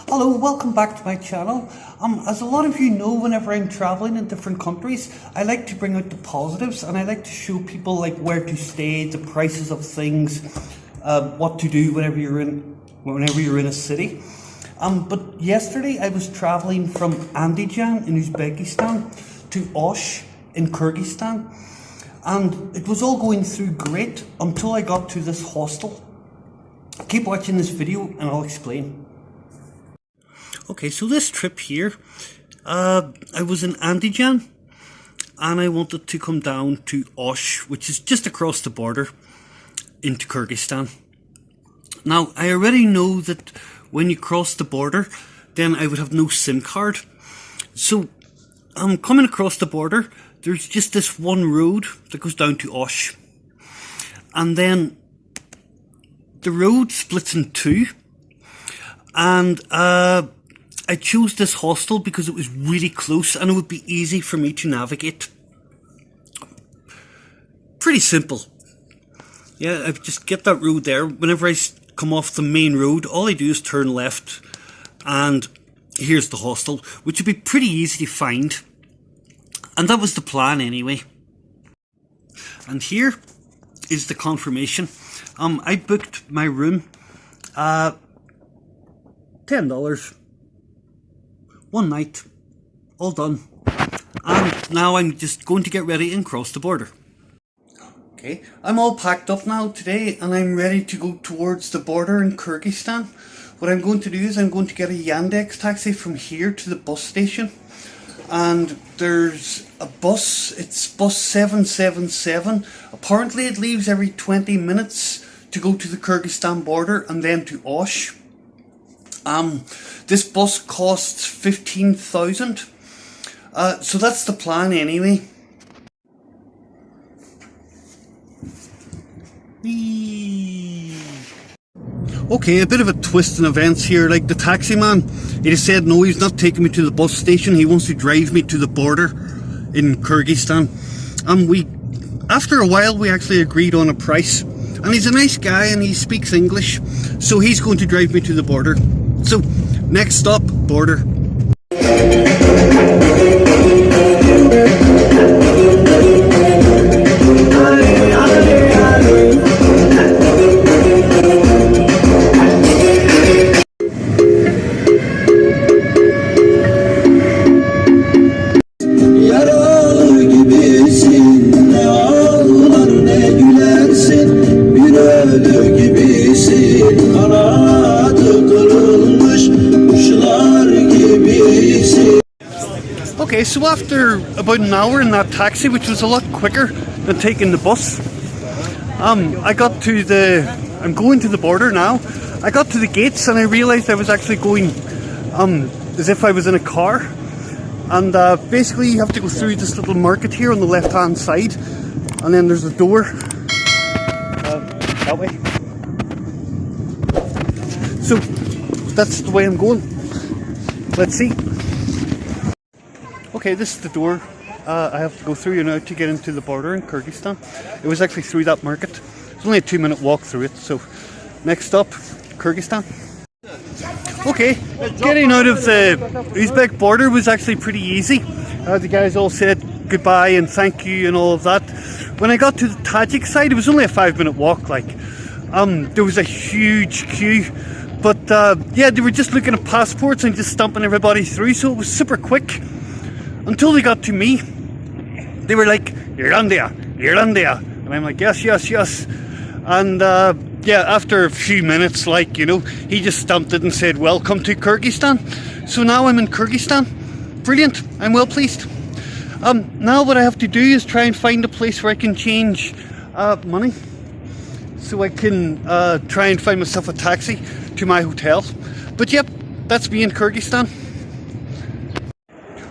Hello, welcome back to my channel. As a lot of you know, whenever I'm traveling in different countries, I like to bring out the positives and I like to show people like where to stay, the prices of things, what to do whenever you're in a city. But yesterday I was traveling from Andijan in Uzbekistan to Osh in Kyrgyzstan, and it was all going through great until I got to this hostel. Keep watching this video and I'll explain. Okay, so this trip here, I was in Andijan and I wanted to come down to Osh, which is just across the border into Kyrgyzstan. Now, I already know that when you cross the border, then I would have no SIM card. So, coming across the border, there's just this one road that goes down to Osh. And then the road splits in two. And I chose this hostel because it was really close and it would be easy for me to navigate. Pretty simple. Yeah, I just get that road there. Whenever I come off the main road, all I do is turn left and here's the hostel, which would be pretty easy to find. And that was the plan anyway. And here is the confirmation. I booked my room $10. One night, all done, and now I'm just going to get ready and cross the border. Okay, I'm all packed up now today and I'm ready to go towards the border in Kyrgyzstan. What I'm going to do is I'm going to get a Yandex taxi from here to the bus station, and there's a bus, it's bus 777. Apparently it leaves every 20 minutes to go to the Kyrgyzstan border and then to Osh. This bus costs 15,000. So that's the plan anyway. Okay, a bit of a twist in events here. Like the taxi man, he just said no, he's not taking me to the bus station. He wants to drive me to the border in Kyrgyzstan. After a while, we actually agreed on a price. And he's a nice guy and he speaks English. So he's going to drive me to the border. So, next stop, border. Yaralı gibisin, ne ağlar ne gülersin, bir ölü gibisin, kanadı kırılmış kuşlar gibisin. Okay, so after about an hour in that taxi, which was a lot quicker than taking the bus, I got to I'm going to the border now. I got to the gates and I realised I was actually going as if I was in a car. And basically you have to go through this little market here on the left hand side, and then there's a door that way. So that's the way I'm going. Let's see. Okay, this is the door I have to go through now to get into the border in Kyrgyzstan. It was actually through that market. It's only a 2-minute walk through it. So next stop, Kyrgyzstan. Okay, getting out of the Uzbek border was actually pretty easy. The guys all said goodbye and thank you and all of that. When I got to the Tajik side, it was only a 5-minute walk. Like, there was a huge queue, but yeah, they were just looking at passports and just stumping everybody through, so it was super quick. Until they got to me, they were like, Irlandia, Irlandia, and I'm like, yes, yes, yes. And yeah, after a few minutes, like, you know, he just stamped it and said, welcome to Kyrgyzstan. So now I'm in Kyrgyzstan. Brilliant. I'm well pleased. Now what I have to do is try and find a place where I can change money. So I can try and find myself a taxi to my hotel. But yep, that's me in Kyrgyzstan.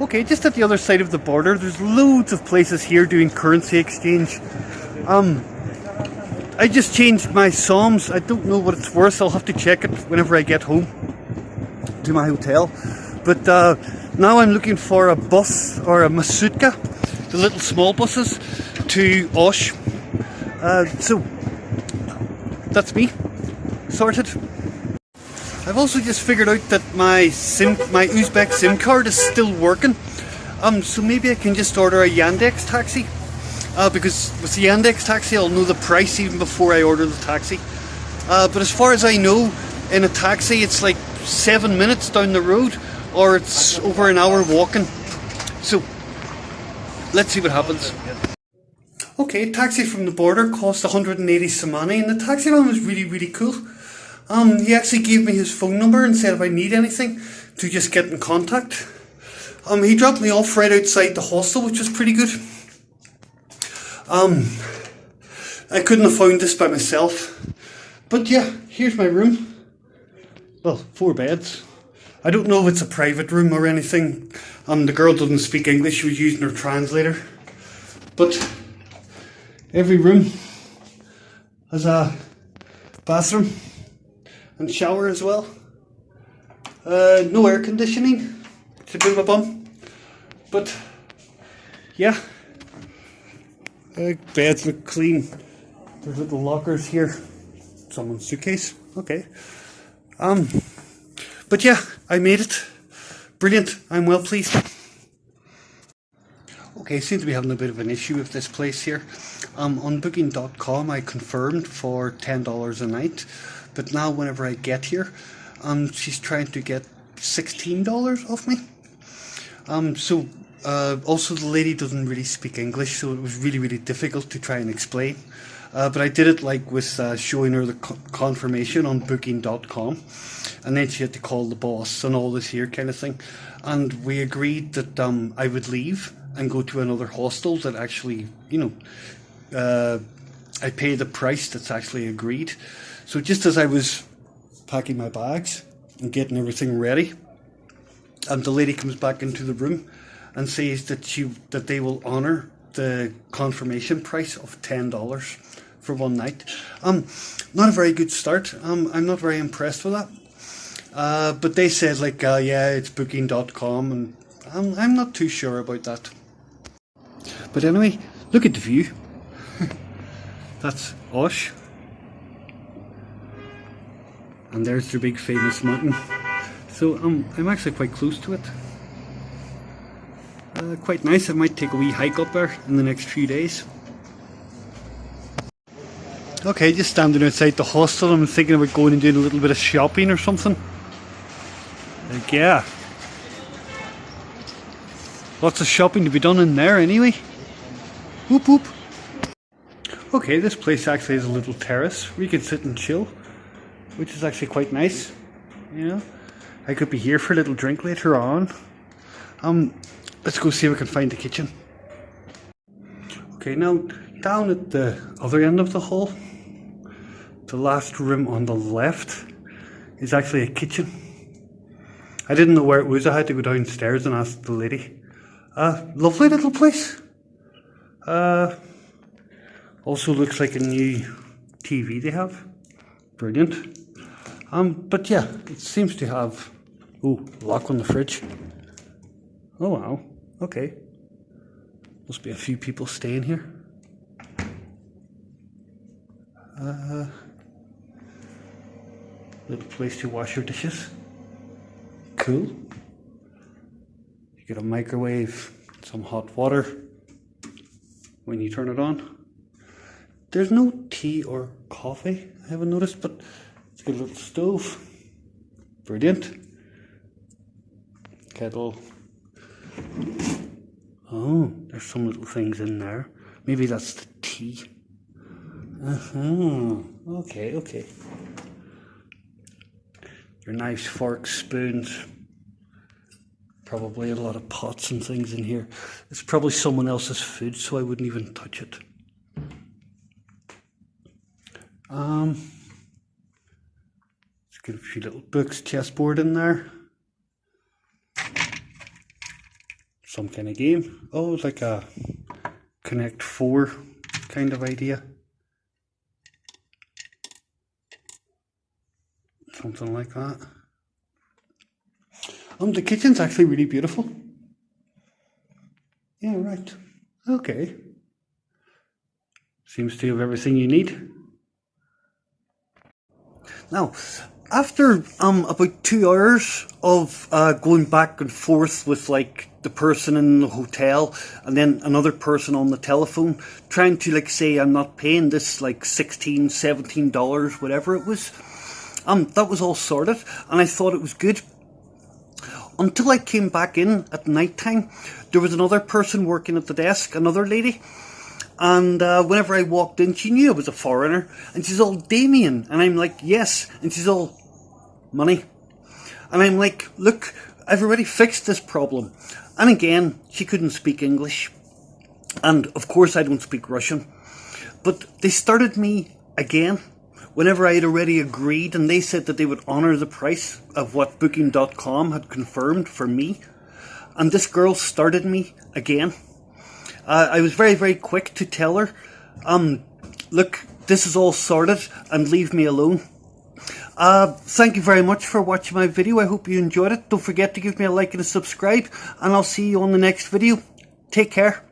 Okay, just at the other side of the border, there's loads of places here doing currency exchange. I just changed my Soms. I don't know what it's worth. I'll have to check it whenever I get home to my hotel. But now I'm looking for a bus or a masutka, the little small buses, to Osh. So that's me sorted. I've also just figured out that my Uzbek SIM card is still working. So maybe I can just order a Yandex taxi. Because with the Yandex taxi I'll know the price even before I order the taxi. But as far as I know, in a taxi it's like 7 minutes down the road, or it's over an hour walking. So let's see what happens. Okay, taxi from the border cost 180 Somani, and the taxi man was really cool. He actually gave me his phone number and said if I need anything to just get in contact. He dropped me off right outside the hostel, which was pretty good. I couldn't have found this by myself. But yeah, here's my room. Well, 4 beds. I don't know if it's a private room or anything. The girl doesn't speak English, she was using her translator. But every room has a bathroom and shower as well. No air conditioning. It's a bit of a bum. But yeah, beds look clean. There's little lockers here. Someone's suitcase. Okay. But yeah, I made it. Brilliant. I'm well pleased. Okay, seem to be having a bit of an issue with this place here. On booking.com I confirmed for $10 a night, but now whenever I get here, she's trying to get $16 off me. Also the lady doesn't really speak English, so it was really difficult to try and explain. But I did it like with showing her the confirmation on booking.com, and then she had to call the boss and all this here kind of thing. And we agreed that I would leave and go to another hostel that actually, you know, I pay the price that's actually agreed. So just as I was packing my bags and getting everything ready, the lady comes back into the room and says that they will honour the confirmation price of $10 for one night. Not a very good start. I'm not very impressed with that. But they said like, yeah, it's booking.com, and I'm not too sure about that. But anyway, look at the view. That's Osh. And there's the big famous mountain. So I'm actually quite close to it. Quite nice. I might take a wee hike up there in the next few days. Okay, just standing outside the hostel. I'm thinking about going and doing a little bit of shopping or something. Like, yeah. Lots of shopping to be done in there anyway. Whoop whoop. Okay, this place actually has a little terrace where you can sit and chill, which is actually quite nice. You know, I could be here for a little drink later on. Let's go see if we can find the kitchen. Okay, now down at the other end of the hall, the last room on the left is actually a kitchen. I didn't know where it was. I had to go downstairs and ask the lady. Lovely little place. Also looks like a new TV they have. Brilliant. But yeah, it seems to have, lock on the fridge. Oh wow, okay. Must be a few people staying here. Little place to wash your dishes. Cool. You get a microwave, some hot water when you turn it on. There's no tea or coffee, I haven't noticed, but it's got a little stove. Brilliant. Kettle. Oh, there's some little things in there. Maybe that's the tea. Okay. Your knives, forks, spoons. Probably a lot of pots and things in here. It's probably someone else's food, so I wouldn't even touch it. Let's get a few little books, chessboard in there. Some kind of game. Oh, it's like a Connect 4 kind of idea. Something like that. The kitchen's actually really beautiful. Yeah, right. Okay. Seems to have everything you need. Now, After about 2 hours of going back and forth with like the person in the hotel and then another person on the telephone trying to like say I'm not paying this like $16-17 whatever it was, that was all sorted and I thought it was good until I came back in at night time. There was another person working at the desk, another lady. And whenever I walked in, she knew I was a foreigner. And she's all, Damien. And I'm like, yes. And she's all, money. And I'm like, look, I've already fixed this problem. And again, she couldn't speak English. And of course, I don't speak Russian. But they started me again whenever I had already agreed. And they said that they would honour the price of what Booking.com had confirmed for me. And this girl started me again. I was very, very quick to tell her, look, this is all sorted and leave me alone. Thank you very much for watching my video. I hope you enjoyed it. Don't forget to give me a like and a subscribe, and I'll see you on the next video. Take care.